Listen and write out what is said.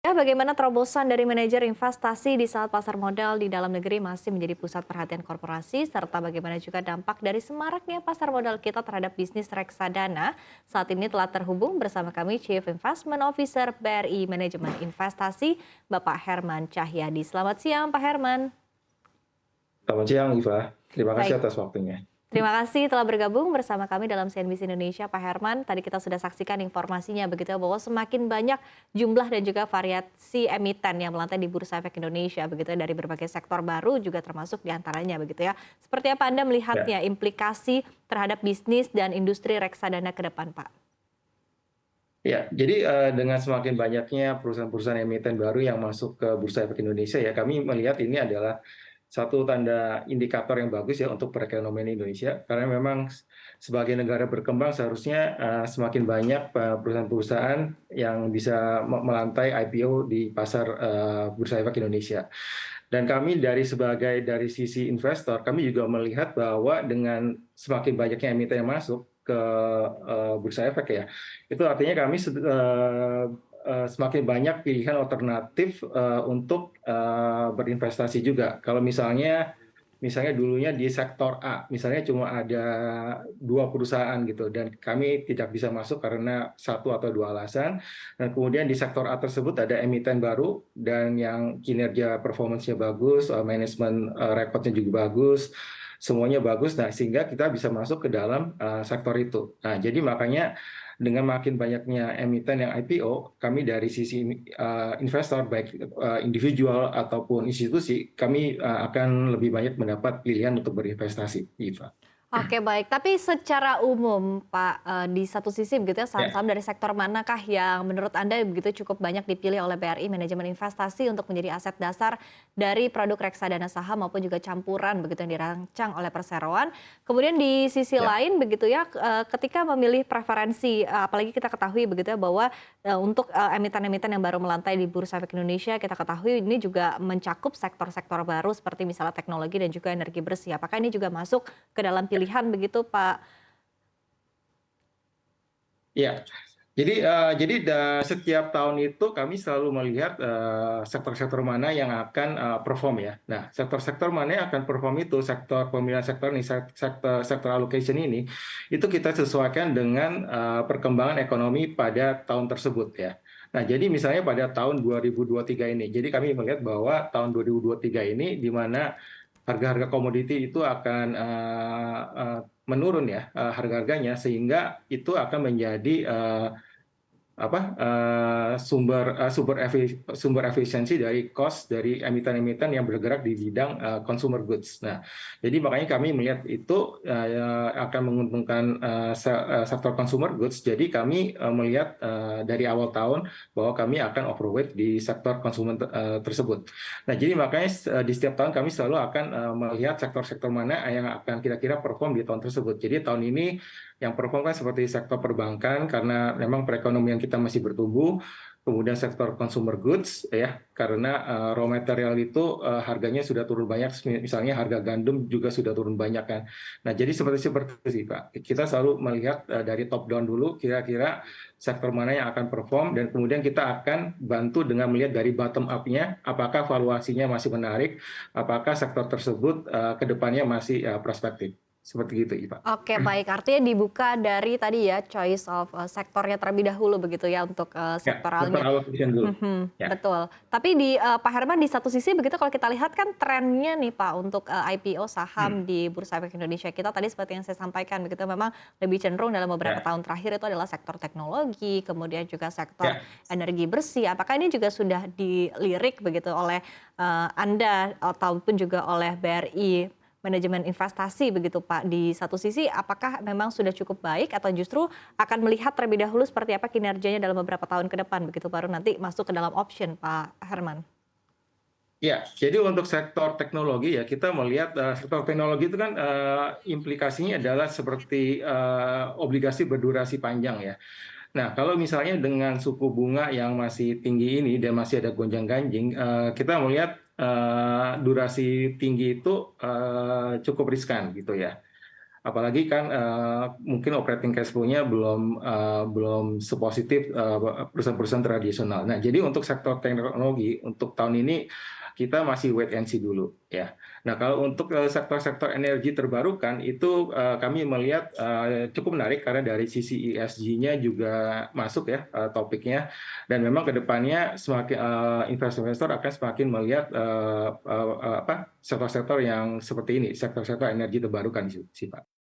Ya, bagaimana terobosan dari manajer investasi di saat pasar modal di dalam negeri masih menjadi pusat perhatian korporasi, serta bagaimana juga dampak dari semaraknya pasar modal kita terhadap bisnis reksadana. Saat ini telah terhubung bersama kami Chief Investment Officer BRI Manajemen Investasi, Bapak Herman Cahyadi. Selamat siang, Pak Herman. Selamat siang, Iva. Terima kasih Baik, atas waktunya. terima kasih telah bergabung bersama kami dalam CNBC Indonesia, Pak Herman. Tadi kita sudah saksikan informasinya begitu ya, bahwa semakin banyak jumlah dan juga variasi emiten yang melantai di Bursa Efek Indonesia begitu ya, dari berbagai sektor baru juga termasuk diantaranya begitu ya. Seperti apa Anda Ya, melihatnya implikasi terhadap bisnis dan industri reksadana ke depan, Pak? ya. Jadi dengan semakin banyaknya perusahaan-perusahaan emiten baru yang masuk ke Bursa Efek Indonesia, ya kami melihat ini adalah satu tanda indikator yang bagus ya untuk perekonomian Indonesia. Karena memang sebagai negara berkembang seharusnya semakin banyak perusahaan-perusahaan yang bisa melantai IPO di pasar Bursa Efek Indonesia. Dan kami dari sisi investor, kami juga melihat bahwa dengan semakin banyaknya emiten yang masuk ke Bursa Efek ya, itu artinya kami semakin banyak pilihan alternatif untuk berinvestasi juga. Kalau misalnya dulunya di sektor A, misalnya cuma ada dua perusahaan gitu, dan kami tidak bisa masuk karena satu atau dua alasan. Dan kemudian di sektor A tersebut ada emiten baru dan yang kinerja performance-nya bagus, manajemen rekodnya juga bagus, semuanya bagus. Nah, sehingga kita bisa masuk ke dalam sektor itu. Nah, jadi makanya dengan makin banyaknya emiten yang IPO, kami dari sisi investor, baik individual ataupun institusi, kami akan lebih banyak mendapat pilihan untuk berinvestasi, Iva. Oke, baik, tapi secara umum Pak, di satu sisi begitu ya, Ya, saham-saham dari sektor manakah yang menurut Anda begitu cukup banyak dipilih oleh BRI Manajemen Investasi untuk menjadi aset dasar dari produk reksadana saham maupun juga campuran begitu yang dirancang oleh perseroan. Kemudian di sisi ya. lain begitu ya, ketika memilih preferensi, apalagi kita ketahui begitu ya bahwa, untuk, emiten-emiten yang baru melantai di Bursa Efek Indonesia, kita ketahui ini juga mencakup sektor-sektor baru seperti misalnya teknologi dan juga energi bersih. Apakah ini juga masuk ke dalam pilihan begitu, Pak? Ya, jadi setiap tahun itu kami selalu melihat sektor-sektor mana yang akan perform ya. Nah, sektor-sektor mana yang akan perform itu, sektor pemilihan sektor ini, sektor allocation ini, itu kita sesuaikan dengan perkembangan ekonomi pada tahun tersebut ya. Nah, jadi misalnya pada tahun 2023 ini, jadi kami melihat bahwa tahun 2023 ini di mana harga-harga komoditi itu akan menurun ya harga-harganya, sehingga itu akan menjadi sumber efisiensi dari cost dari emiten-emiten yang bergerak di bidang consumer goods. Nah, jadi makanya kami melihat itu akan menguntungkan sektor consumer goods. Jadi kami melihat dari awal tahun bahwa kami akan overweight di sektor konsumen tersebut. Nah, jadi makanya di setiap tahun kami selalu akan melihat sektor-sektor mana yang akan kira-kira perform di tahun tersebut. Jadi tahun ini yang perform kan seperti sektor perbankan karena memang perekonomian kita masih bertumbuh, kemudian sektor consumer goods ya karena raw material itu harganya sudah turun banyak, misalnya harga gandum juga sudah turun banyak kan. Nah, jadi seperti seperti itu sih Pak. Kita selalu melihat dari top down dulu kira-kira sektor mana yang akan perform, dan kemudian kita akan bantu dengan melihat dari bottom up-nya apakah valuasinya masih menarik, apakah sektor tersebut ke depannya masih prospektif. Seperti itu, Pak. Oke, baik. Artinya dibuka dari tadi ya, choice of, sektornya terlebih dahulu begitu ya untuk, Ya, sektor sektoralnya. allocation dulu. Mhm, Ya, betul. Tapi di, Pak Herman di satu sisi begitu kalau kita lihat kan trennya nih Pak untuk, IPO hmm, saham di Bursa Efek Indonesia kita tadi seperti yang saya sampaikan begitu memang lebih cenderung dalam beberapa ya, tahun terakhir itu adalah sektor teknologi, kemudian juga sektor ya. energi bersih. Apakah ini juga sudah dilirik begitu oleh, Anda ataupun juga oleh BRI Manajemen Investasi begitu Pak? Di satu sisi apakah memang sudah cukup baik atau justru akan melihat terlebih dahulu seperti apa kinerjanya dalam beberapa tahun ke depan begitu baru nanti masuk ke dalam option Pak Herman? Ya, jadi untuk sektor teknologi ya kita melihat sektor teknologi itu kan implikasinya adalah seperti obligasi berdurasi panjang ya. Nah, kalau misalnya dengan suku bunga yang masih tinggi ini dan masih ada gonjang-ganjing, kita melihat durasi tinggi itu cukup riskan gitu ya. Apalagi kan mungkin operating cash flow-nya belum sepositif perusahaan-perusahaan tradisional. Nah, jadi untuk sektor teknologi untuk tahun ini kita masih wait and see dulu ya. Nah, kalau untuk sektor-sektor energi terbarukan itu kami melihat cukup menarik karena dari sisi ESG-nya juga masuk ya topiknya, dan memang kedepannya semakin investor-investor akan semakin melihat sektor-sektor yang seperti ini, sektor-sektor energi terbarukan sih Pak.